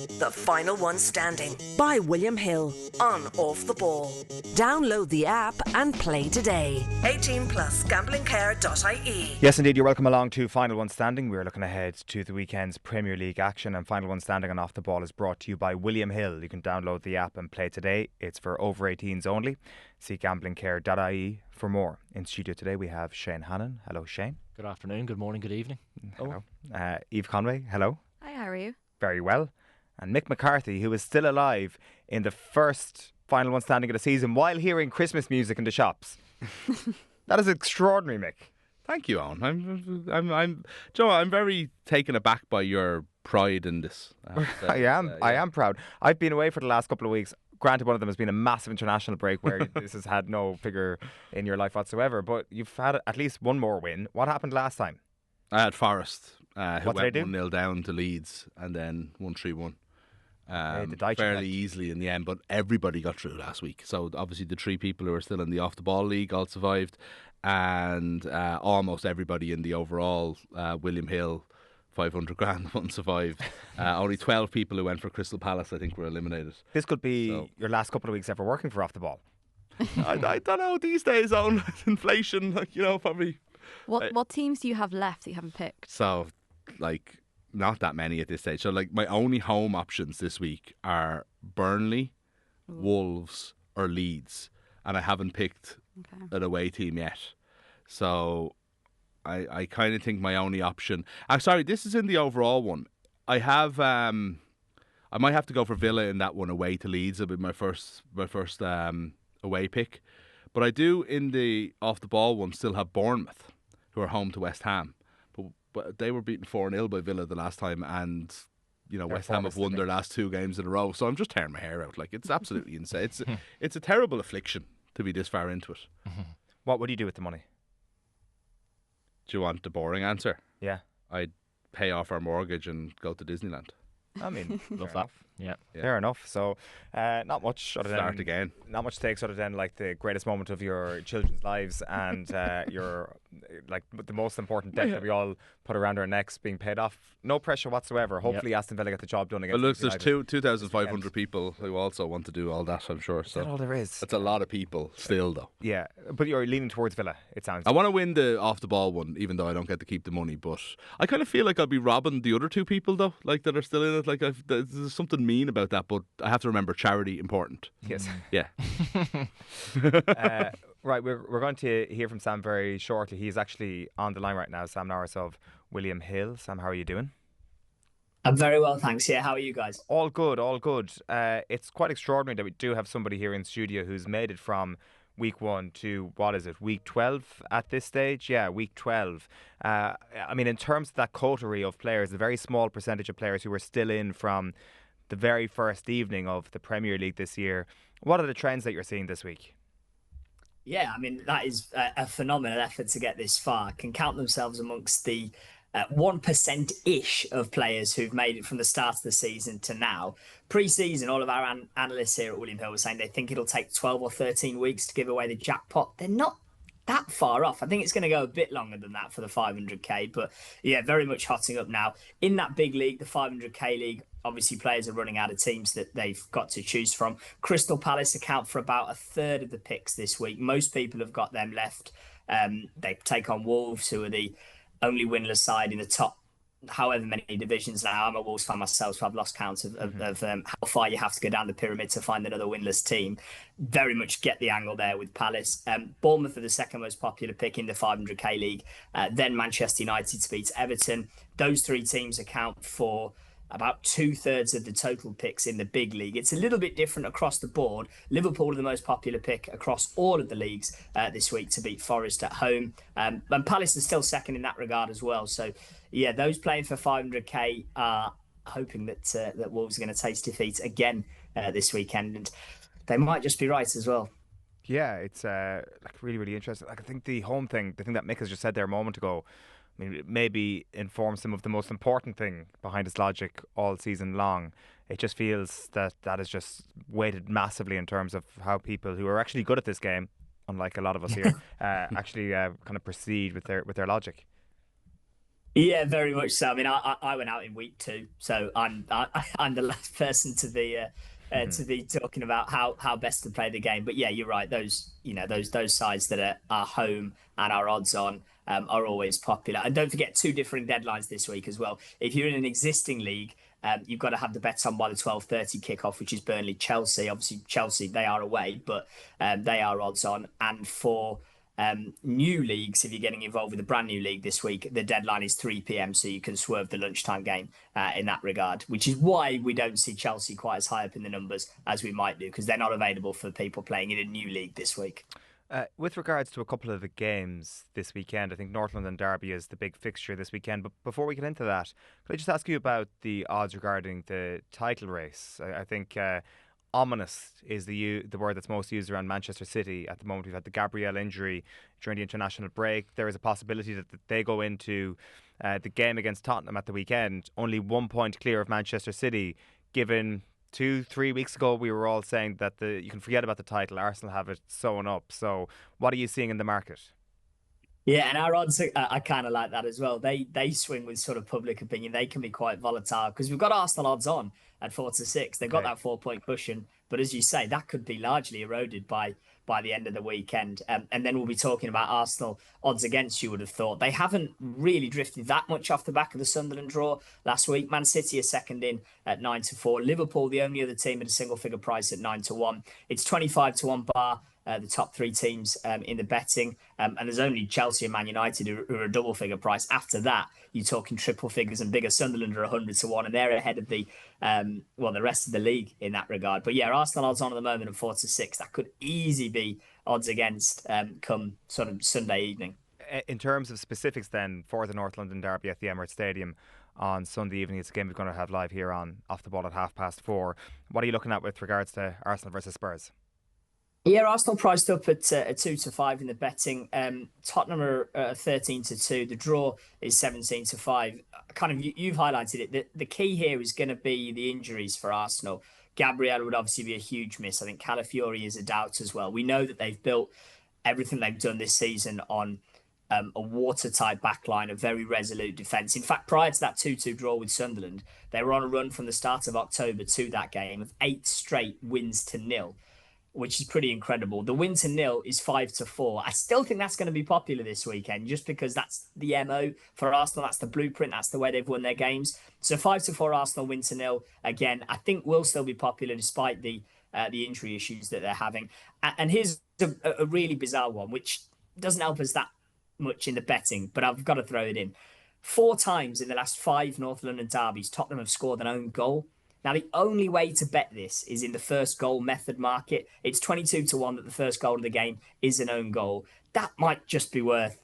The Final One Standing by William Hill on Off the Ball. Download the app and play today. 18 plus gamblingcare.ie. Yes, indeed, you're welcome along to Final One Standing. We're looking ahead to the weekend's Premier League action, and Final One Standing on Off the Ball is brought to you by William Hill. You can download the app and play today. It's for over 18s only. See gamblingcare.ie for more. In studio today we have Shane Hannon. Hello, Shane. Good afternoon, good morning, good evening. Hello. Eve Conway. Hello. Hi, how are you? Very well. And Mick McCarthy, who is still alive in the first Final One Standing of the season while hearing Christmas music in the shops. That is extraordinary, Mick. Thank you, Eoin. I'm very taken aback by your pride in this. I am proud. I've been away for the last couple of weeks. Granted, one of them has been a massive international break where this has had no figure in your life whatsoever. But you've had at least one more win. What happened last time? I had Forest, who What went did they do? 1-0 down to Leeds and then won 3-1. The Dyche Fairly effect. easily in the end, but everybody got through last week. So obviously the three people who are still in the Off the Ball League all survived, and almost everybody in the overall William Hill 500 grand one survived. Only 12 people who went for Crystal Palace, I think, were eliminated. This could be your last couple of weeks ever working for Off the Ball. I don't know these days on inflation, probably. What teams do you have left that you haven't picked? So, not that many at this stage. So, my only home options this week are Burnley, Wolves, or Leeds, and I haven't picked an away team yet. So, I kind of think my only option. Sorry, this is in the overall one. I have. I might have to go for Villa in that one away to Leeds. It'll be my first away pick. But I do in the off the ball one still have Bournemouth, who are home to West Ham. But they were beaten 4-0 by Villa the last time, and West Ham have won their last two games in a row. So I'm just tearing my hair out. It's absolutely insane. It's a terrible affliction to be this far into it. What would you do with the money? Do you want the boring answer? Yeah. I'd pay off our mortgage and go to Disneyland. I mean, Love fair that. Yeah. Fair enough. So, not much other Start than again. Not much takes other than the greatest moment of your children's lives and your the most important debt that we all put around our necks being paid off. No pressure whatsoever. Hopefully, Aston Villa get the job done again. But look, there's 2,500 people who also want to do all that, I'm sure. Is that all there is? That's a lot of people still, though. Yeah, but you're leaning towards Villa, it sounds. I want to win the off the ball one, even though I don't get to keep the money. But I kind of feel like I'll be robbing the other two people, though, that are still in it. There's something mean about that. But I have to remember charity important. Yes. Yeah. Right, we're going to hear from Sam very shortly. He's actually on the line right now. Sam Norris of William Hill. Sam, how are you doing? I'm very well, thanks. Yeah, how are you guys? All good, all good. It's quite extraordinary that we do have somebody here in studio who's made it from week 1 to, week 12 at this stage? Yeah, week 12. I mean, in terms of that coterie of players, a very small percentage of players who are still in from the very first evening of the Premier League this year. What are the trends that you're seeing this week? Yeah, I mean, that is a phenomenal effort to get this far. Can count themselves amongst the 1%-ish of players who've made it from the start of the season to now. Pre-season, all of our analysts here at William Hill were saying they think it'll take 12 or 13 weeks to give away the jackpot. They're not that far off. I think it's going to go a bit longer than that for the 500k, but yeah, very much hotting up now. In that big league, the 500k league, obviously players are running out of teams that they've got to choose from. Crystal Palace account for about a third of the picks this week. Most people have got them left. They take on Wolves, who are the only winless side in the top however many divisions now. I'm a Wolves fan myself, so I've lost count of how far you have to go down the pyramid to find another winless team. Very much get the angle there with Palace. Bournemouth are the second most popular pick in the 500k league. Then Manchester United to beat Everton. Those three teams account for about 2/3 of the total picks in the big league. It's a little bit different across the board. Liverpool are the most popular pick across all of the leagues this week to beat Forest at home. And Palace is still second in that regard as well. So, yeah, those playing for 500k are hoping that Wolves are going to taste defeat again this weekend. And they might just be right as well. Yeah, it's really, really interesting. I think the home thing, the thing that Mick has just said there a moment ago, I mean, it maybe informs him of the most important thing behind his logic all season long. It just feels that is just weighted massively in terms of how people who are actually good at this game, unlike a lot of us here, actually kind of proceed with their logic. Yeah, very much so. I mean, I went out in week 2, so I'm the last person to be talking about how best to play the game. But yeah, you're right. Those sides that are home and are odds on are always popular. And don't forget 2 differing deadlines this week as well. If you're in an existing league, you've got to have the bets on by the 12:30 kickoff, which is Burnley Chelsea. Obviously, Chelsea they are away, but they are odds on. And for new leagues, if you're getting involved with a brand new league this week, the deadline is 3 p.m. so you can swerve the lunchtime game in that regard, which is why we don't see Chelsea quite as high up in the numbers as we might do, because they're not available for people playing in a new league this week. With regards to a couple of the games this weekend, I think North London Derby is the big fixture this weekend. But before we get into that, could I just ask you about the odds regarding the title race? I think ominous is the word that's most used around Manchester City at the moment. We've had the Gabriel injury during the international break. There is a possibility that they go into the game against Tottenham at the weekend only 1 point clear of Manchester City, given 2-3 weeks ago we were all saying that you can forget about the title. Arsenal have it sewn up. So what are you seeing in the market? Yeah, and our odds are kind of like that as well. They swing with sort of public opinion. They can be quite volatile because we've got Arsenal odds on at 4-6. They've got that 4 point cushion, but as you say, that could be largely eroded by the end of the weekend. And then we'll be talking about Arsenal odds against. You would have thought they haven't really drifted that much off the back of the Sunderland draw last week. Man City are second in at 9-4. Liverpool, the only other team at a single figure price at 9-1. It's 25-1 bar. The top 3 teams in the betting. And there's only Chelsea and Man United who are a double figure price. After that, you're talking triple figures and bigger. Sunderland are 100-1, and they're ahead of the rest of the league in that regard. But yeah, Arsenal odds on at the moment at 4-6. That could easily be odds against come sort of Sunday evening. In terms of specifics then, for the North London Derby at the Emirates Stadium on Sunday evening, it's a game we're going to have live here on Off the Ball at 4:30. What are you looking at with regards to Arsenal versus Spurs? Yeah, Arsenal priced up at 2-5 in the betting. Tottenham are 13-2. The draw is 17-5. Kind of, you've highlighted it. The key here is going to be the injuries for Arsenal. Gabriel would obviously be a huge miss. I think Calafiori is a doubt as well. We know that they've built everything they've done this season on a watertight backline, a very resolute defence. In fact, prior to that 2-2 draw with Sunderland, they were on a run from the start of October to that game of 8 straight wins to nil, which is pretty incredible. The win to nil is 5-4. I still think that's going to be popular this weekend, just because that's the MO for Arsenal. That's the blueprint. That's the way they've won their games. So 5-4 Arsenal win to nil again, I think will still be popular despite the injury issues that they're having. And here's a really bizarre one, which doesn't help us that much in the betting, but I've got to throw it in. 4 times in the last 5 North London derbies, Tottenham have scored an own goal. Now, the only way to bet this is in the first goal method market. It's 22-1 that the first goal of the game is an own goal. That might just be worth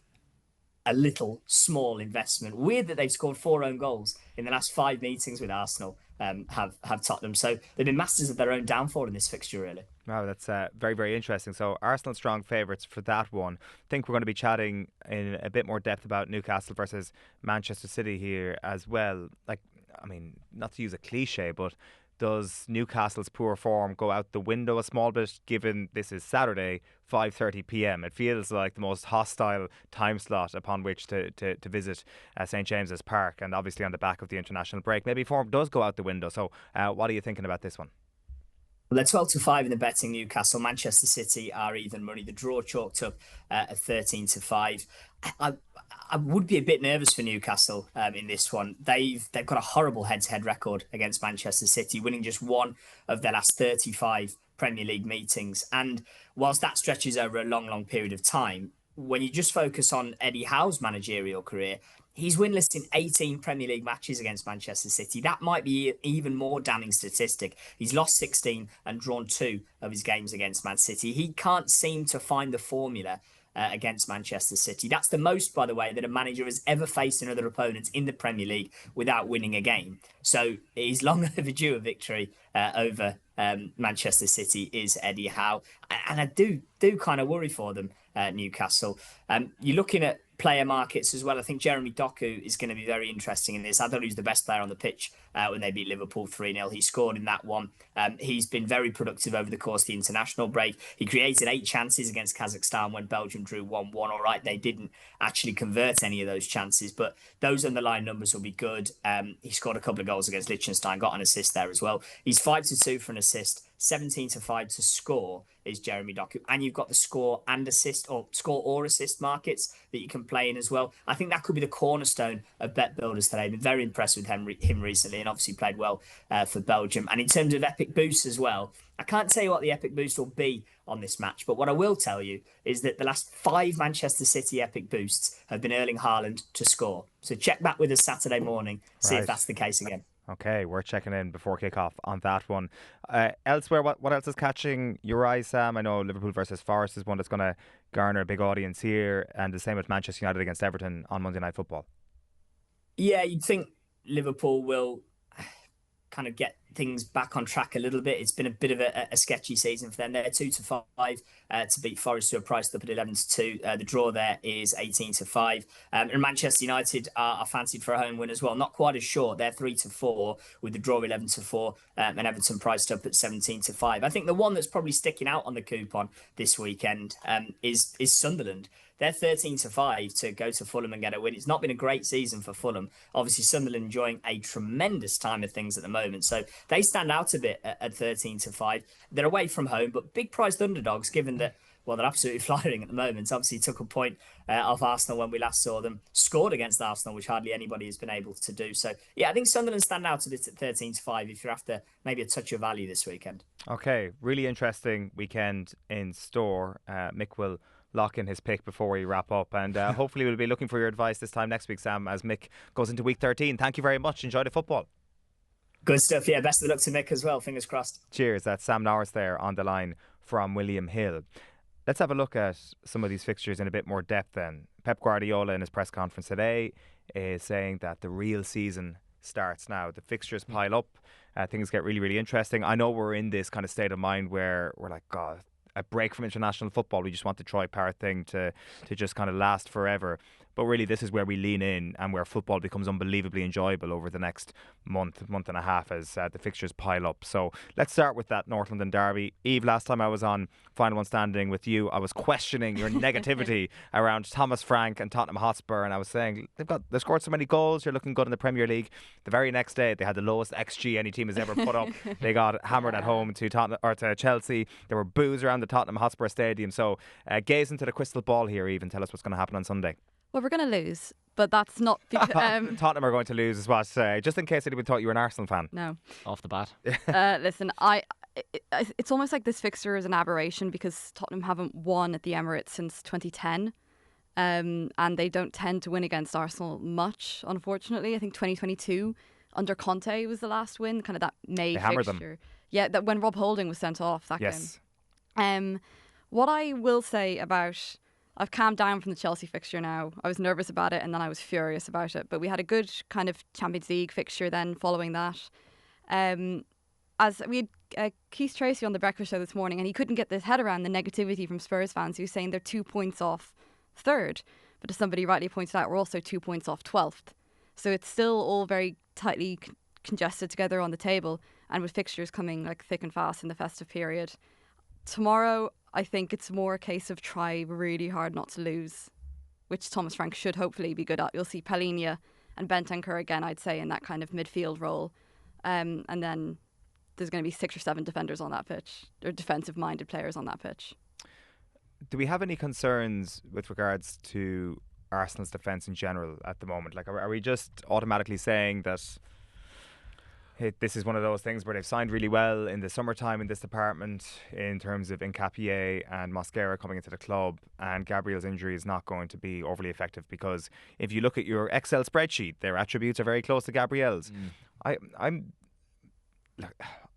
a little small investment. Weird that they've scored 4 own goals in the last 5 meetings with Arsenal, have Tottenham. So they've been masters of their own downfall in this fixture, really. Wow, that's very, very interesting. So Arsenal strong favourites for that one. I think we're going to be chatting in a bit more depth about Newcastle versus Manchester City here as well. I mean, not to use a cliche, but does Newcastle's poor form go out the window a small bit, given this is Saturday, 5:30 p.m? It feels like the most hostile time slot upon which to visit St James's Park, and obviously on the back of the international break. Maybe form does go out the window. So what are you thinking about this one? Well, they're 12-5 in the betting. Newcastle, Manchester City are even money. The draw chalked up at 13-5. I would be a bit nervous for Newcastle in this one. They've got a horrible head-to-head record against Manchester City, winning just 1 of their last 35 Premier League meetings. And whilst that stretches over a long, long period of time, when you just focus on Eddie Howe's managerial career, he's winless in 18 Premier League matches against Manchester City. That might be an even more damning statistic. He's lost 16 and drawn 2 of his games against Man City. He can't seem to find the formula against Manchester City. That's the most, by the way, that a manager has ever faced another opponent in the Premier League without winning a game. So he's long overdue a victory over Manchester City is Eddie Howe. And I do kind of worry for them, Newcastle. You're looking at player markets as well. I think Jeremy Doku is going to be very interesting in this. I thought he was the best player on the pitch when they beat Liverpool 3-0. He scored in that one. He's been very productive over the course of the international break. He created 8 chances against Kazakhstan when Belgium drew 1-1. All right, they didn't actually convert any of those chances, but those underlying numbers will be good. He scored a couple of goals against Liechtenstein, got an assist there as well. He's 5-2 for an assist, 17-5 to score is Jeremy Doku. And you've got the score and assist, or score or assist markets that you can play in as well. I think that could be the cornerstone of bet builders today. I've been very impressed with him recently, and obviously played well for Belgium. And in terms of epic boosts as well, I can't tell you what the epic boost will be on this match, but what I will tell you is that the last 5 Manchester City epic boosts have been Erling Haaland to score. So check back with us Saturday morning, see if that's the case again. Okay, we're checking in before kick-off on that one. Elsewhere, what else is catching your eye, Sam? I know Liverpool versus Forest is one that's going to garner a big audience here, and the same with Manchester United against Everton on Monday Night Football. Yeah, you'd think Liverpool will kind of get things back on track a little bit. It's been a bit of a sketchy season for them. They're 2-5 to beat Forest, who are priced up at 11-2. The draw there is 18-5. And Manchester United are fancied for a home win as well. Not quite as short. They're 3-4 with the draw 11-4, and Everton priced up at 17-5. I think the one that's probably sticking out on the coupon this weekend is Sunderland. They're 13-5 to go to Fulham and get a win. It's not been a great season for Fulham. Obviously, Sunderland enjoying a tremendous time of things at the moment. So they stand out a bit at 13-5. They're away from home, but big priced underdogs, given that, well, they're absolutely flying at the moment. Obviously, took a point off Arsenal when we last saw them. Scored against Arsenal, which hardly anybody has been able to do. So, yeah, I think Sunderland stand out a bit at 13-5 if you're after maybe a touch of value this weekend. Okay, really interesting weekend in store. Mick will lock in his pick before we wrap up, and hopefully we'll be looking for your advice this time next week, Sam, as Mick goes into week 13. Thank you very much. Enjoy the football. Good stuff. Yeah, best of luck to Mick as well. Fingers crossed. Cheers. That's Sam Norris there on the line from William Hill. Let's have a look at some of these fixtures in a bit more depth then. Pep Guardiola in his press conference today is saying that the real season starts now. The fixtures pile up. Things get really, really interesting. I know we're in this kind of state of mind where we're like, God, a break from international football. We just want the Troy Parrott thing to just kind of last forever. But really, this is where we lean in and where football becomes unbelievably enjoyable over the next month and a half as the fixtures pile up. So let's start with that North London derby. Eve, last time I was on Final One Standing with you, I was questioning your negativity around Thomas Frank and Tottenham Hotspur, and I was saying they've scored so many goals, you're looking good in the Premier League. The very next day, they had the lowest XG any team has ever put up. They got hammered at home to Chelsea. There were boos around the Tottenham Hotspur Stadium. So gaze into the crystal ball here, Eve, and tell us what's going to happen on Sunday. Well, we're going to lose, but that's not... Tottenham are going to lose as well. Just in case anyone thought you were an Arsenal fan. No. Off the bat. Listen, it's almost like this fixture is an aberration because Tottenham haven't won at the Emirates since 2010. And they don't tend to win against Arsenal much, unfortunately. I think 2022 under Conte was the last win, kind of that May fixture. Them. Yeah, that when Rob Holding was sent off that game. What I will say about... I've calmed down from the Chelsea fixture now. I was nervous about it and then I was furious about it. But we had a good kind of Champions League fixture then following that. As we had Keith Tracy on the breakfast show this morning, and he couldn't get his head around the negativity from Spurs fans who were saying they're 2 points off third. But as somebody rightly pointed out, we're also 2 points off 12th. So it's still all very tightly congested together on the table, and with fixtures coming like thick and fast in the festive period. Tomorrow, I think it's more a case of try really hard not to lose, which Thomas Frank should hopefully be good at. You'll see Palhinha and Bentancur again, I'd say, in that kind of midfield role. And then there's going to be 6 or 7 defenders on that pitch, or defensive-minded players on that pitch. Do we have any concerns with regards to Arsenal's defence in general at the moment? Like, are we just automatically saying that this is one of those things where they've signed really well in the summertime in this department in terms of Nketiah and Mosquera coming into the club, and Gabriel's injury is not going to be overly effective? Because if you look at your Excel spreadsheet, their attributes are very close to Gabriel's. I'm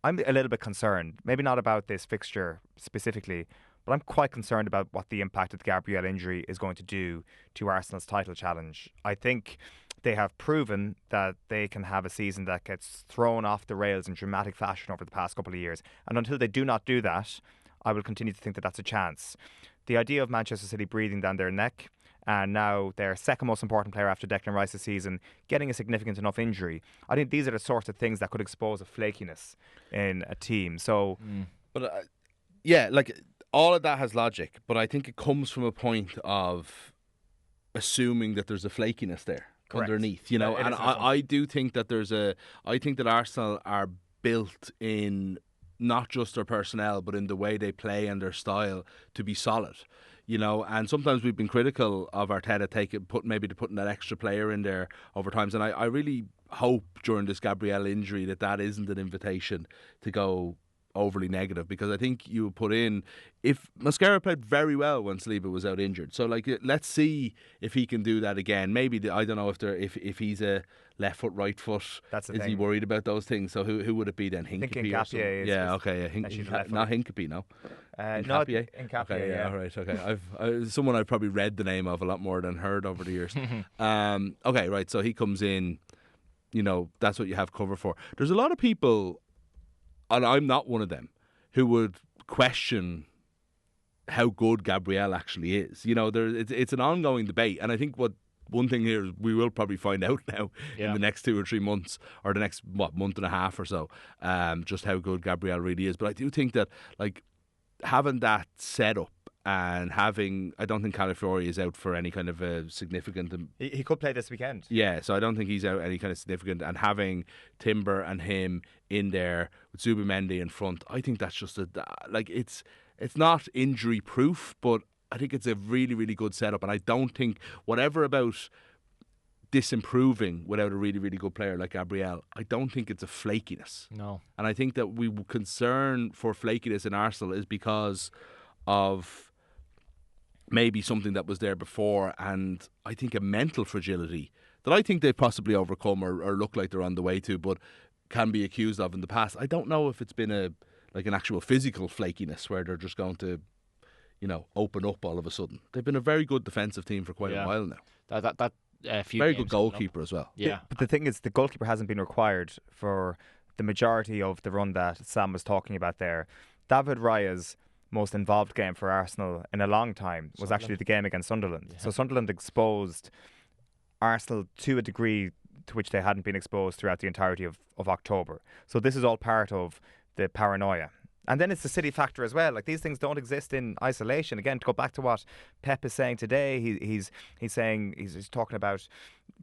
a little bit concerned, maybe not about this fixture specifically, but I'm quite concerned about what the impact of the Gabriel injury is going to do to Arsenal's title challenge. I think they have proven that they can have a season that gets thrown off the rails in dramatic fashion over the past couple of years. And until they do not do that, I will continue to think that that's a chance. The idea of Manchester City breathing down their neck and now their second most important player after Declan Rice this season getting a significant enough injury. I think these are the sorts of things that could expose a flakiness in a team. So, but yeah, like all of that has logic, but I think it comes from a point of assuming that there's a flakiness there. Correct. Underneath, and I do think that I think that Arsenal are built in not just their personnel, but in the way they play and their style to be solid. And sometimes we've been critical of Arteta putting that extra player in there over times. And I really hope during this Gabriel injury that isn't an invitation to go overly negative, because I think you put in, if Mascara played very well when Saliba was out injured, so let's see if he can do that again. Maybe I don't know if he's a left foot, right foot. That's the is thing. he worried about those things? So who would it be then? Hincapie or something? Yeah, okay, not Hincapie, no. Not Hincapie. Okay, yeah, all right, okay. Someone I've probably read the name of a lot more than heard over the years. Okay, right. So he comes in. That's what you have cover for. There's a lot of people, and I'm not one of them, who would question how good Gabriel actually is. It's an ongoing debate, and I think one thing here is we will probably find out now in the next 2 or 3 months, or the next month and a half or so, just how good Gabriel really is. But I do think that having that setup and I don't think Calafiori is out for any kind of a significant. He could play this weekend. Yeah, so I don't think he's out any kind of significant. And having Timber and him in there with Zubimendi in front, I think that's just it's not injury proof, but I think it's a really, really good setup. And I don't think whatever about disimproving without a really, really good player like Gabriel, I don't think it's a flakiness. No. And I think that we concern for flakiness in Arsenal is because of maybe something that was there before, and I think a mental fragility that I think they've possibly overcome or look like they're on the way to, but can be accused of in the past. I don't know if it's been an actual physical flakiness where they're just going to, open up all of a sudden. They've been a very good defensive team for quite a while now. That very good goalkeeper as well. Yeah. But the thing is, the goalkeeper hasn't been required for the majority of the run that Sam was talking about there. David Raya's most involved game for Arsenal in a long time was actually the game against Sunderland. So Sunderland exposed Arsenal to a degree to which they hadn't been exposed throughout the entirety of October. So this is all part of the paranoia. And then it's the City factor as well. These things don't exist in isolation. Again, to go back to what Pep is saying today, he's talking about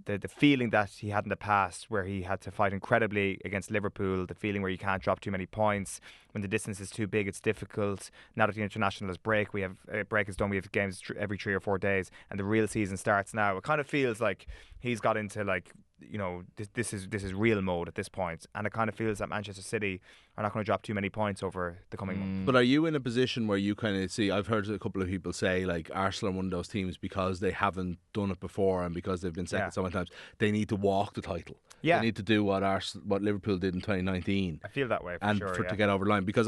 the feeling that he had in the past, where he had to fight incredibly against Liverpool, the feeling where you can't drop too many points. When the distance is too big, it's difficult. Now that the international break is done, we have games every 3 or 4 days, and the real season starts now. It kind of feels like he's got into this is real mode at this point, and it kind of feels that Manchester City are not going to drop too many points over the coming month. But are you in a position where you kind of see, I've heard a couple of people say Arsenal are one of those teams, because they haven't done it before and because they've been second so many times, they need to walk the title. They need to do what Liverpool did in 2019. I feel that way to get over the line, because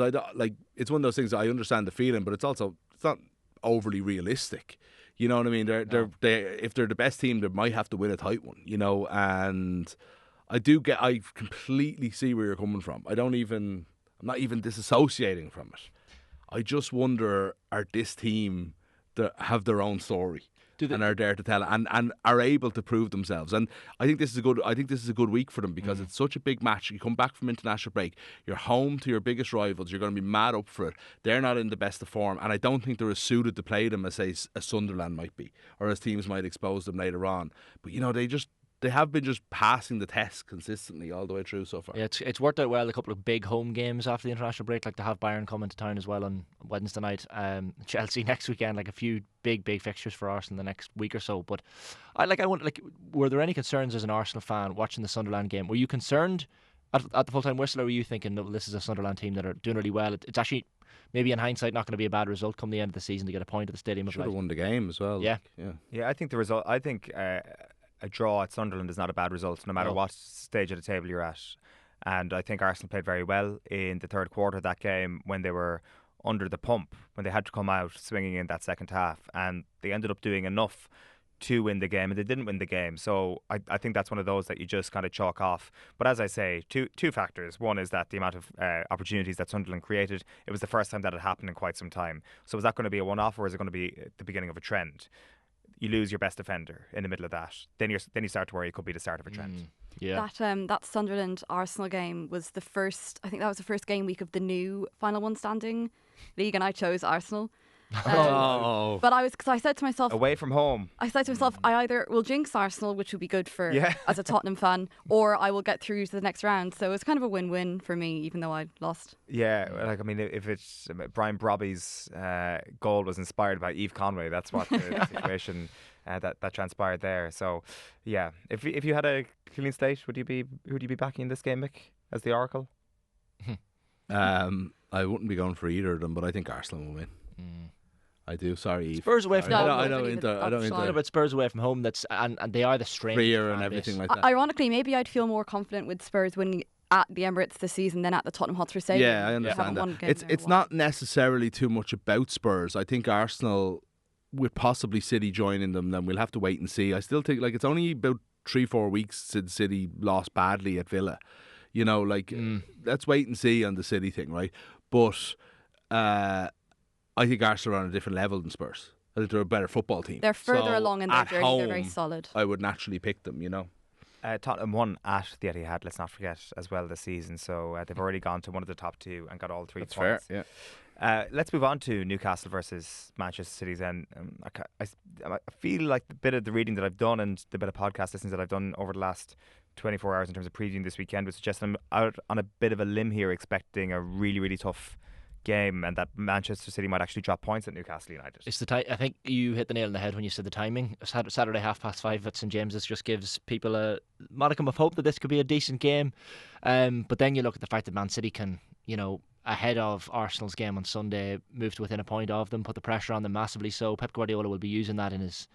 it's one of those things that I understand the feeling, but it's not overly realistic. You know what I mean? If they're the best team, they might have to win a tight one. And I completely see where you're coming from. I'm not even disassociating from it. I just wonder, are this team that have their own story and are there to tell it and are able to prove themselves? And I think this is a good week for them, because it's such a big match. You come back from international break, you're home to your biggest rivals, you're going to be mad up for it. They're not in the best of form, and I don't think they're as suited to play them as, say, a Sunderland might be, or as teams might expose them later on. But they have been just passing the test consistently all the way through so far. Yeah, it's worked out well. A couple of big home games after the international break, like to have Bayern come into town as well on Wednesday night. Chelsea next weekend, a few big fixtures for Arsenal the next week or so. But were there any concerns as an Arsenal fan watching the Sunderland game? Were you concerned at the full-time whistle, or were you thinking, no, this is a Sunderland team that are doing really well? It's actually, maybe in hindsight, not going to be a bad result come the end of the season to get a point at the Stadium of Light. Should have won the game as well. Yeah, I think the result. I think a draw at Sunderland is not a bad result, no matter what stage of the table you're at. And I think Arsenal played very well in the third quarter of that game when they were under the pump, when they had to come out swinging in that second half. And they ended up doing enough to win the game, and they didn't win the game. So I think that's one of those that you just kind of chalk off. But as I say, two factors. One is that the amount of opportunities that Sunderland created, it was the first time that had happened in quite some time. So is that going to be a one-off, or is it going to be the beginning of a trend? you lose your best defender in the middle of that, then you start to worry it could be the start of a trend. Yeah. That Sunderland Arsenal game was the first. I think that was the first game week of the new final one standing league, and I chose Arsenal. But I said to myself, away from home. I either will jinx Arsenal, which would be good for as a Tottenham fan, or I will get through to the next round. So it's kind of a win-win for me, even though I lost. Yeah, like I mean, if it's Brian Brobby's goal was inspired by Yves Conway, that's what the situation that transpired there. So yeah, if you had a clean slate, who'd you be backing in this game, Mick, as the oracle? I wouldn't be going for either of them, but I think Arsenal will win. I do. Sorry, Eve. Spurs away from home. I don't know about Spurs away from home. And they are the strength. Freer and everything like that. Ironically, maybe I'd feel more confident with Spurs winning at the Emirates this season than at the Tottenham Hotspur Stadium. Yeah, I understand that. It's not necessarily too much about Spurs. I think Arsenal, with possibly City joining them, then we'll have to wait and see. I still think it's only about 3-4 weeks since City lost badly at Villa. Let's wait and see on the City thing, right? But I think Arsenal are on a different level than Spurs. I think they're a better football team. They're further along in their journey. They're very solid. I would naturally pick them, Tottenham won at the Etihad, let's not forget, as well this season. So they've already gone to one of the top two and got all 3 That's points. Fair, yeah. Let's move on to Newcastle versus Manchester City then. I feel like the bit of the reading that I've done and the bit of podcast listening that I've done over the last 24 hours in terms of previewing this weekend would suggest I'm out on a bit of a limb here, expecting a really, really tough game, and that Manchester City might actually drop points at Newcastle United. It's I think you hit the nail on the head when you said the timing. Saturday 5:30 at St James's just gives people a modicum of hope that this could be a decent game. But then you look at the fact that Man City can, ahead of Arsenal's game on Sunday, move to within a point of them, put the pressure on them massively. So Pep Guardiola will be using that in his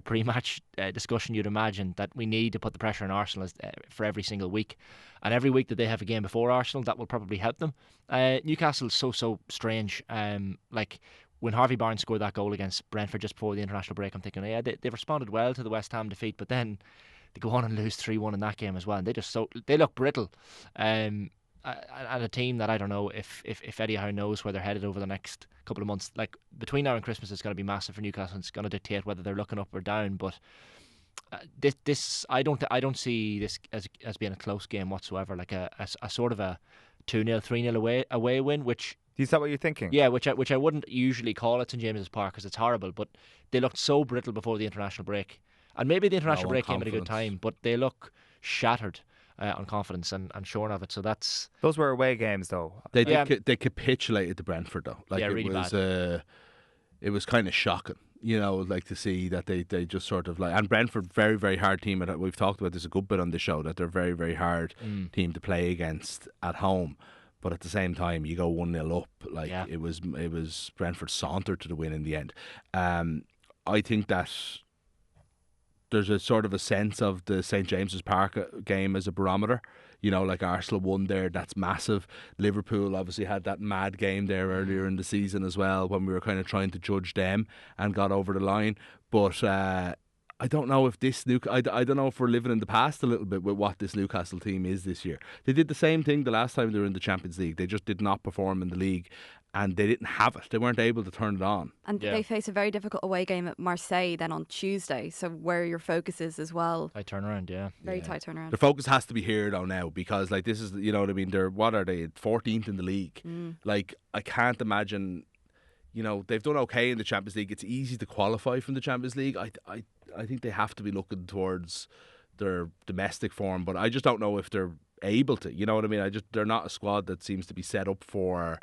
pre-match discussion. You'd imagine that we need to put the pressure on Arsenal for every single week, and every week that they have a game before Arsenal, that will probably help them. Newcastle's so strange. When Harvey Barnes scored that goal against Brentford just before the international break, I'm thinking, they've responded well to the West Ham defeat, but then they go on and lose 3-1 in that game as well, and they look brittle. And a team that I don't know if Eddie Howe knows where they're headed over the next couple of months. Like between now and Christmas, it's going to be massive for Newcastle. It's going to dictate whether they're looking up or down. But this I don't see this as being a close game whatsoever. Like a sort of a 2-0, 3-0 away win, which. Is that what you're thinking? Yeah, which I wouldn't usually call it St James's Park because it's horrible. But they looked so brittle before the international break, and maybe the international break came at a good time. But they look shattered. On confidence and shorn of it, so those were away games though. They capitulated to Brentford though. Really bad. It was kind of shocking, to see that they just sort of and Brentford, very very hard team. We've talked about this a good bit on the show, that they're very very hard team to play against at home. But at the same time, you go 1-0 up. It was Brentford sauntered to the win in the end. I think that there's a sort of a sense of the St James's Park game as a barometer. Arsenal won there, that's massive. Liverpool obviously had that mad game there earlier in the season as well, when we were kind of trying to judge them and got over the line. But I don't know if I don't know if we're living in the past a little bit with what this Newcastle team is this year. They did the same thing the last time they were in the Champions League. They just did not perform in the league, and they didn't have it. They weren't able to turn it on. And they face a very difficult away game at Marseille then on Tuesday. So where your focus is as well. Tight turnaround, yeah. Very tight turnaround. The focus has to be here though now, because this is, you know what I mean, what are they, 14th in the league? I can't imagine, they've done okay in the Champions League. It's easy to qualify from the Champions League. I think they have to be looking towards their domestic form, but I just don't know if they're able to. You know what I mean? They're not a squad that seems to be set up for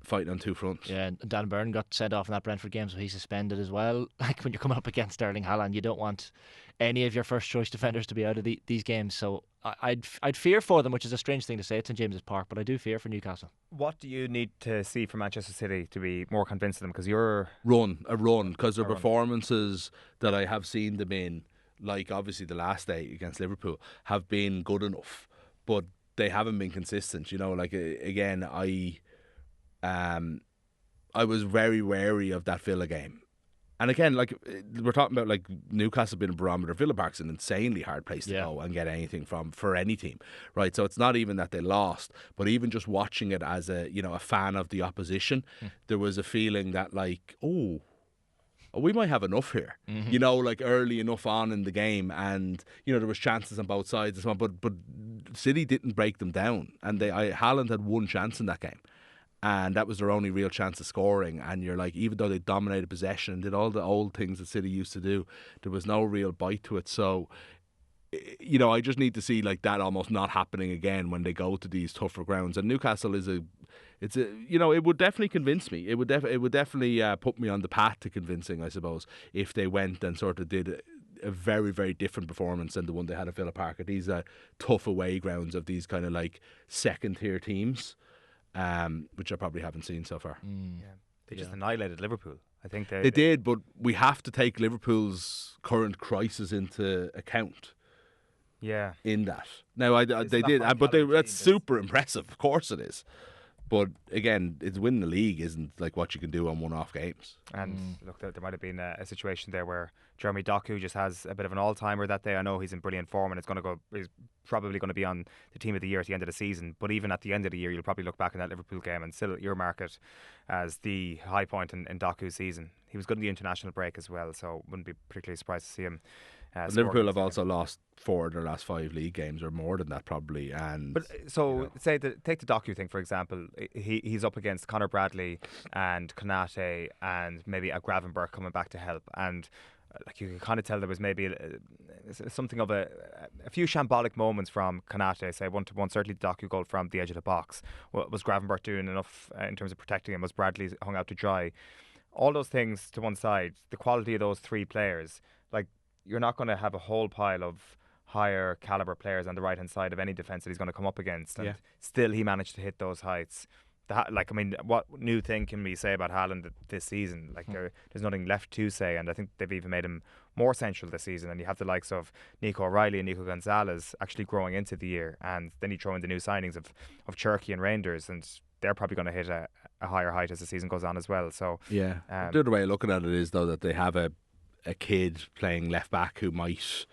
fighting on two fronts. Yeah, and Dan Byrne got sent off in that Brentford game, so he's suspended as well. Like when you're coming up against Erling Haaland, you don't want any of your first choice defenders to be out of these games. So I'd fear for them, which is a strange thing to say at St James's Park, but I do fear for Newcastle. What do you need to see from Manchester City to be more convinced of them? Because you're a run, because their performances that I have seen them in, like obviously the last day against Liverpool, have been good enough, but they haven't been consistent. Again, I was very wary of that Villa game. And again, we're talking about Newcastle being a barometer. Villa Park's an insanely hard place to go and get anything from for any team, right? So it's not even that they lost, but even just watching it as a fan of the opposition, there was a feeling that we might have enough here. You know, like early enough on in the game, and you know there was chances on both sides and so on. But City didn't break them down, and Haaland had one chance in that game. And that was their only real chance of scoring. And you're like, even though they dominated possession and did all the old things that City used to do, there was no real bite to it. So, you know, I just need to see like that almost not happening again when they go to these tougher grounds. And Newcastle you know, it would definitely convince me. It would definitely put me on the path to convincing, I suppose, if they went and sort of did a very, very different performance than the one they had at Villa Park. At these tough away grounds of these kind of like second tier teams. Which I probably haven't seen so far. They just annihilated Liverpool. I think they did, but we have to take Liverpool's current crisis into account. Yeah, in that now they did, but that's super impressive. Of course it is. But again, it's winning the league isn't like what you can do on one-off games. And look, there might have been a situation there where Jeremy Doku just has a bit of an all-timer that day. I know he's in brilliant form and he's probably going to be on the team of the year at the end of the season. But even at the end of the year, you'll probably look back on that Liverpool game and still earmark it as the high point in Doku's season. He was good in the international break as well, so wouldn't be particularly surprised to see him. Liverpool have also lost 4 of their last 5 league games, or more than that probably. And take the Doku thing for example. He's up against Conor Bradley and Konate and maybe a Gravenberch coming back to help, and like you can kind of tell there was maybe something of a few shambolic moments from Konate. Say 1-1, certainly the Doku goal from the edge of the box. Was Gravenberch doing enough in terms of protecting him? Was Bradley hung out to dry? All those things to one side, the quality of those 3 players, like you're not going to have a whole pile of higher caliber players on the right hand side of any defence that he's going to come up against, and still he managed to hit those heights. Like, I mean, what new thing can we say about Haaland this season? Like, there's nothing left to say, and I think they've even made him more central this season. And you have the likes of Nico O'Reilly and Nico Gonzalez actually growing into the year, and then you throw in the new signings of Cherky and Reinders, and they're probably going to hit a higher height as the season goes on as well. So the other way of looking at it is though that they have a kid playing left back who might.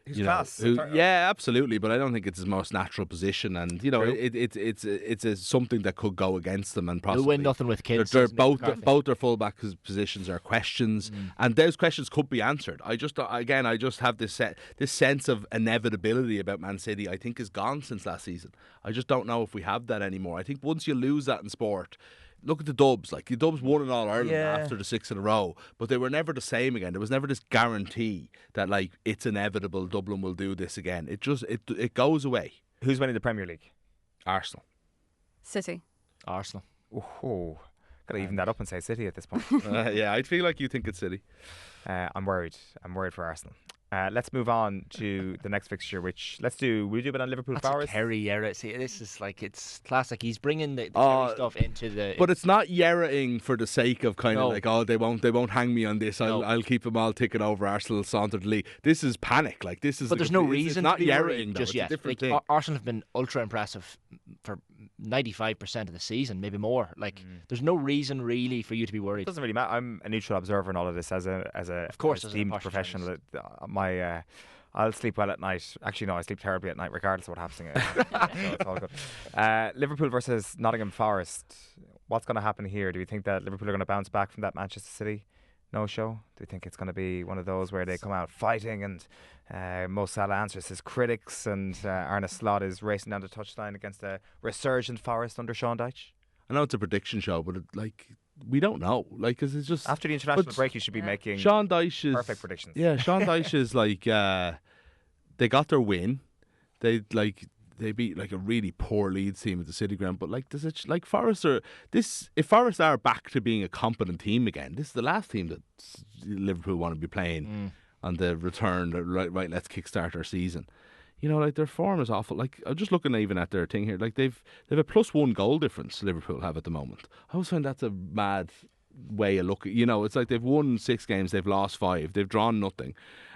He's class. Absolutely, but I don't think it's his most natural position, and you know it's something that could go against them, and possibly they'll win nothing with kids. They're both their fullback positions are questions, and those questions could be answered. I just have this sense of inevitability about Man City. I think is gone since last season. I just don't know if we have that anymore. I think once you lose that in sport. Look at the Dubs. Like the Dubs won in All Ireland after the 6 in a row, but they were never the same again. There was never this guarantee that like it's inevitable Dublin will do this again. It just it goes away. Who's winning the Premier League? Arsenal. City. Arsenal. Oh, gotta even that up and say City at this point. Yeah, I'd feel like you think it's City. I'm worried for Arsenal. Let's move on to the next fixture, which will we do a bit on Liverpool Forest? Kerry Yerra. See, this is like it's classic. He's bringing the Kerry stuff into the. But it's not Yerra-ing for the sake of kind of like they won't hang me on this. I'll keep them all ticking over Arsenal saunter to league. This is panic. Like this is. But there's no reason. It's not to be Yerra-ing just yet. Like, Arsenal have been ultra impressive for 95% of the season, maybe more. Like there's no reason really for you to be worried. It doesn't really matter. I'm a neutral observer in all of this as a of course as esteemed professional. I'll sleep well at night. Actually, no, I sleep terribly at night, regardless of what happens. So it's all good. Liverpool versus Nottingham Forest. What's going to happen here? Do you think that Liverpool are going to bounce back from that Manchester City no-show? Do you think it's going to be one of those where they come out fighting and Mo Salah answers his critics and Arne Slot is racing down the touchline against a resurgent Forest under Sean Dyche? I know it's a prediction show, but we don't know. Like, cause it's just after the international break, you should be making Sean Dyche's perfect predictions. Yeah, Sean Dyche is like they got their win. They beat like a really poor Leeds team at the City Ground. But like, if Forest are back to being a competent team again, this is the last team that Liverpool want to be playing on the return. Right, let's kickstart our season. You know, like their form is awful. Like I'm just looking even at their thing here. Like they've a +1 goal difference. Liverpool have at the moment. I always find that's a mad way of looking. You know, it's like they've won 6 games, they've lost 5, they've drawn nothing,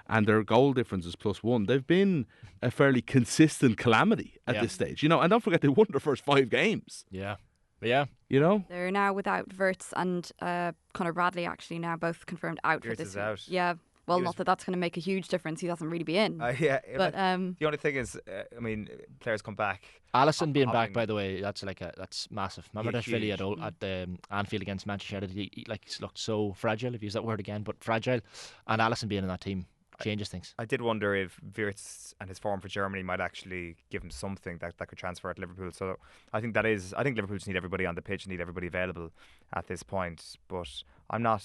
and their goal difference is +1. They've been a fairly consistent calamity at this stage. You know, and don't forget they won their first 5 games. Yeah. You know, they're now without Wirtz and Conor Bradley. Actually, now both confirmed out for this. Out. Yeah. Well, not that that's going to make a huge difference. He doesn't really be in. Yeah, but the only thing is, I mean, players come back. Alisson being back, by the way, that's massive. Remember that Huge. Philly at Anfield against Manchester United? He looked so fragile, if you use that word again, but fragile. And Alisson being in that team changes things. I did wonder if Wirtz and his form for Germany might actually give him something that could transfer at Liverpool. So I think Liverpool just need everybody on the pitch and need everybody available at this point. But I'm not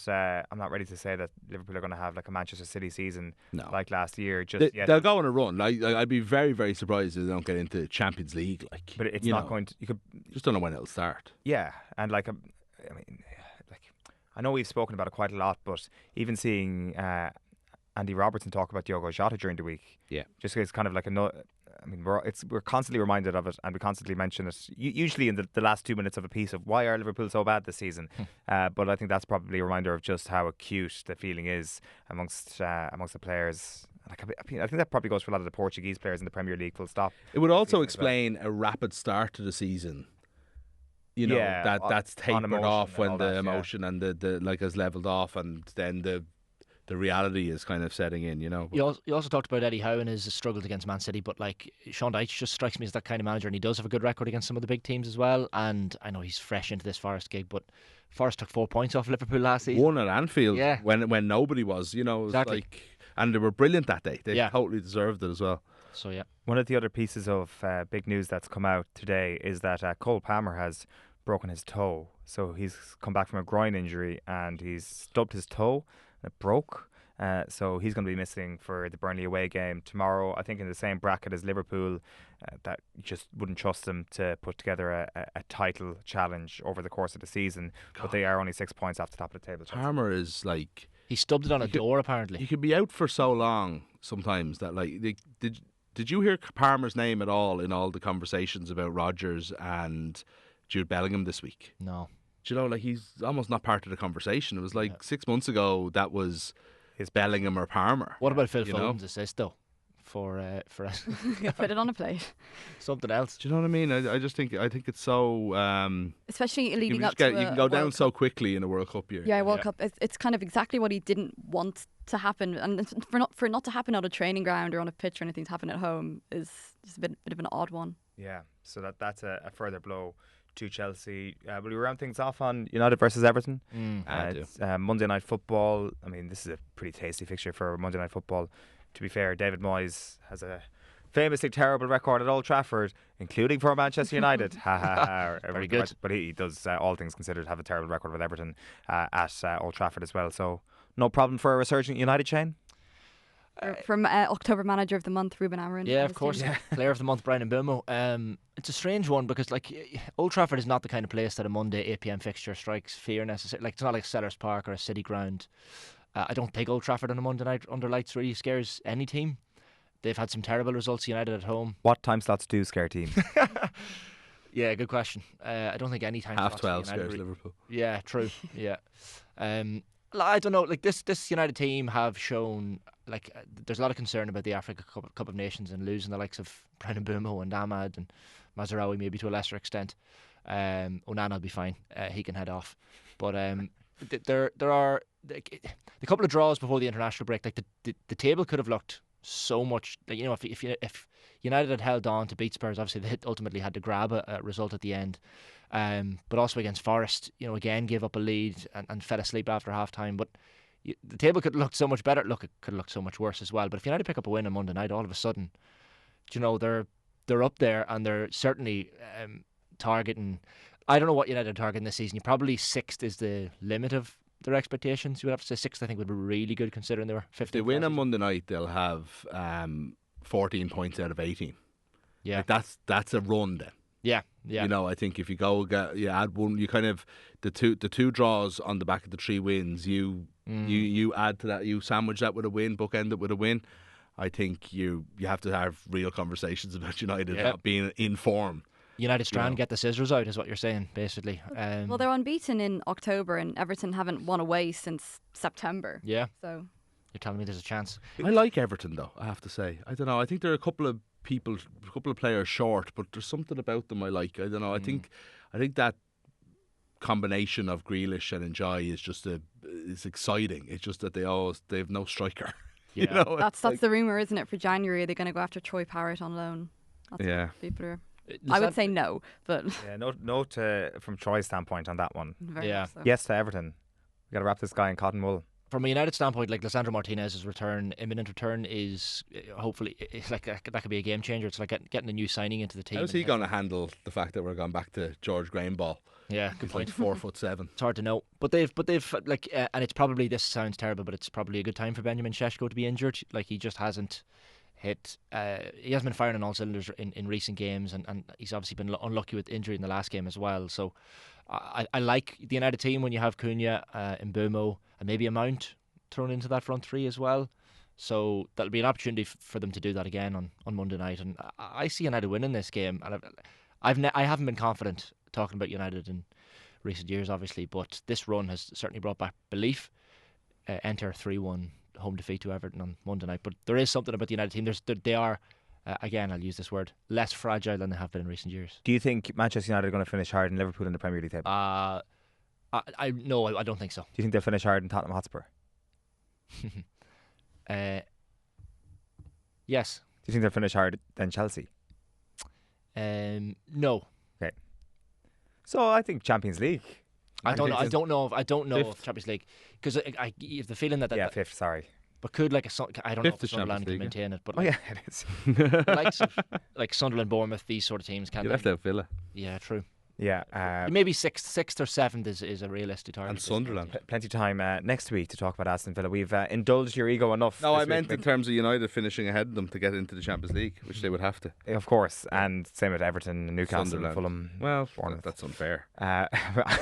ready to say that Liverpool are going to have like a Manchester City season like last year. They'll go on a run. I'd be very, very surprised if they don't get into Champions League. Like, but it's not going to. You could just don't know when it'll start. Yeah, and I know we've spoken about it quite a lot, but even seeing Andy Robertson talk about Diogo Jota during the week, just it's kind of like we're constantly reminded of it, and we constantly mention it. Usually in the last 2 minutes of a piece of why are Liverpool so bad this season. But I think that's probably a reminder of just how acute the feeling is amongst the players. Like, I think that probably goes for a lot of the Portuguese players in the Premier League. Full stop. It would also explain a rapid start to the season. That's tapered off when the emotion and the like has leveled off, and then the reality is kind of setting in, But You also talked about Eddie Howe and his struggles against Man City, but like Sean Dyche just strikes me as that kind of manager, and he does have a good record against some of the big teams as well. And I know he's fresh into this Forest gig, but Forest took 4 points off Liverpool last season. One at Anfield, when nobody was, Exactly. And they were brilliant that day. They totally deserved it as well. So yeah. One of the other pieces of big news that's come out today is that Cole Palmer has broken his toe. So he's come back from a groin injury and he's stubbed his toe. It broke. So he's going to be missing for the Burnley away game tomorrow. I think in the same bracket as Liverpool, that just wouldn't trust them to put together a title challenge over the course of the seain. But they are only 6 points off the top of the table. Palmer is like... He stubbed it on a door, apparently. You could be out for so long sometimes that, like... Did you hear Palmer's name at all in all the conversations about Rodgers and Jude Bellingham this week? No. Do you know, like, he's almost not part of the conversation. It was like 6 months ago that was his Bellingham or Palmer. What about Phil Foden's assist though? For us, put it on a plate. Something else. Do you know what I mean? I think it's so. Especially leading up to you can go down World so Cup. quickly in a World Cup year. Yeah, World Cup. It's kind of exactly what he didn't want to happen, and for it not to happen on a training ground or on a pitch or anything, to happen at home is just a bit of an odd one. Yeah, so that's a further blow to Chelsea. Will we round things off on United versus Everton? It's Monday Night Football. I mean, this is a pretty tasty fixture for Monday Night Football. To be fair, David Moyes has a famously terrible record at Old Trafford, including for Manchester United. Very good. But he does, all things considered, have a terrible record with Everton at Old Trafford as well. So no problem for a resurgent United, Shane? From October Manager of the Month, Ruben Amorim. Yeah, of course. Player of the Month, Brian Mbeumo. It's a strange one because, like, Old Trafford is not the kind of place that a Monday 8 p.m. fixture strikes fear necessarily. Like, it's not like Sellers Park or a City ground. I don't think Old Trafford on a Monday night under lights really scares any team. They've had some terrible results. United at home. What time slots do scare teams? Yeah, good question. I don't think any time half slots 12 United scares Liverpool. Yeah, true. Yeah. I don't know. Like this United team have shown, like, there's a lot of concern about the Africa Cup of Nations and losing the likes of Brian Mbeumo and Ahmad and Mazraoui maybe to a lesser extent. Onana will be fine. He can head off. But there are the couple of draws before the international break. Like the table could have looked so much. Like, if United had held on to beat Spurs, obviously they ultimately had to grab a result at the end. But also against Forest, again gave up a lead and fell asleep after half time. But the table could have looked so much better. Look, it could have looked so much worse as well. But if United pick up a win on Monday night, all of a sudden, they're up there and they're certainly targeting. I don't know what United are targeting this season. Probably 6th is the limit of their expectations. You would have to say 6th. I think would be really good considering they were 15th. If they win on Monday night, they'll have 14 points out of 18. Yeah, like that's a run then. Yeah. I think if you add one, you kind of the two draws on the back of the 3 wins. You add to that. You sandwich that with a win, bookend it with a win. I think you have to have real conversations about United not being in form. United Strand get the scissors out is what you're saying, basically. Well, they're unbeaten in October and Everton haven't won away since September. Yeah. So you're telling me there's a chance. I like Everton though, I have to say. I don't know. I think there are a couple of players short, but there's something about them I like. I don't know. I think that combination of Grealish and Njai is just is exciting. It's just that they have no striker. Yeah. You know, That's the rumour, isn't it? For January, they're going to go after Troy Parrott on loan. That's what people are. I would say no, but note from Troy's standpoint on that one. very much so. Yes to Everton. We got to wrap this guy in cotton wool. From a United standpoint, like Lisandro Martinez's imminent return is hopefully it's like that could be a game changer. It's like getting a new signing into the team. How's he going to handle the fact that we're going back to George Graham ball? Yeah, good point. 4'7". It's hard to know, but they've like, and it's probably, this sounds terrible, but it's probably a good time for Benjamin Šeško to be injured. Like, he just hasn't hit. He hasn't been firing on all cylinders in recent games, and he's obviously been unlucky with injury in the last game as well. So I like the United team when you have Cunha, Mbeumo, and maybe a Mount thrown into that front three as well. So that'll be an opportunity for them to do that again on Monday night. And I see United winning this game. And I haven't been confident talking about United in recent years, obviously, but this run has certainly brought back belief. Enter 3-1 home defeat to Everton on Monday night. But there is something about the United team. They are, again, I'll use this word, less fragile than they have been in recent years. Do you think Manchester United are going to finish higher than Liverpool in the Premier League table? No, I don't think so. Do you think they'll finish higher than Tottenham Hotspur? Yes. Do you think they'll finish higher than Chelsea? No. Okay. So I think Champions League. I don't know if Champions League, because I have the feeling that fifth. Sorry, but could I don't know if Sunderland can maintain it. But it is. Likes of, like Sunderland, Bournemouth, these sort of teams can. You left out Villa. Yeah, true. Yeah, maybe sixth or seventh is a realistic target. And Sunderland. Plenty of time next week to talk about Aston Villa. We've indulged your ego enough. No, I meant in terms of United finishing ahead of them to get into the Champions League, which they would have to. Of course, and same with Everton, Newcastle, and Fulham. Well, that's unfair.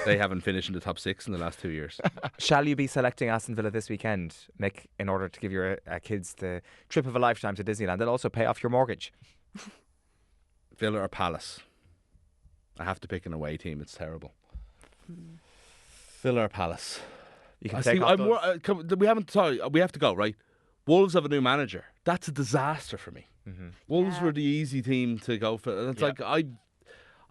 They haven't finished in the top 6 in the last 2 years. Shall you be selecting Aston Villa this weekend, Mick, in order to give your kids the trip of a lifetime to Disneyland? They'll also pay off your mortgage. Villa or Palace? I have to pick an away team. It's terrible. Villa or Palace? You can take off those. We have to go, right? Wolves have a new manager. That's a disaster for me. Mm-hmm. Wolves were the easy team to go for. It's like I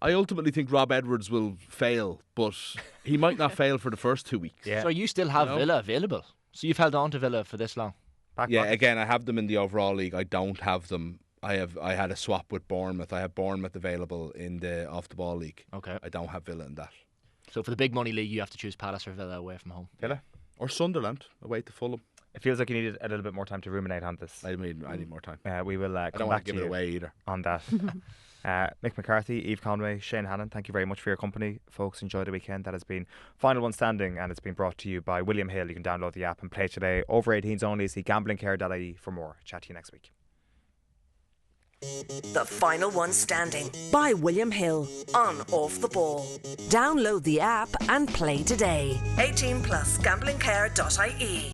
ultimately think Rob Edwards will fail, but he might not fail for the first 2 weeks. Yeah. So you still have Villa available. So you've held on to Villa for this long. Again, I have them in the overall league. I don't have them. I had a swap with Bournemouth. I have Bournemouth available in the off the ball league. Okay. I don't have Villa in that. So for the big money league, you have to choose Palace or Villa away from home. Villa or Sunderland away to Fulham. It feels like you need a little bit more time to ruminate on this. I need more time. We will I come don't back want to give to it away either on that. Mick McCarthy, Eve Conway, Shane Hannon, thank you very much for your company. Folks, enjoy the weekend. That has been Final One Standing, and it's been brought to you by William Hill. You can download the app and play today. Over 18s only. See gamblingcare.ie for more. Chat to you next week. The Final One Standing by William Hill on Off the Ball. Download the app and play today. 18 plus gamblingcare.ie.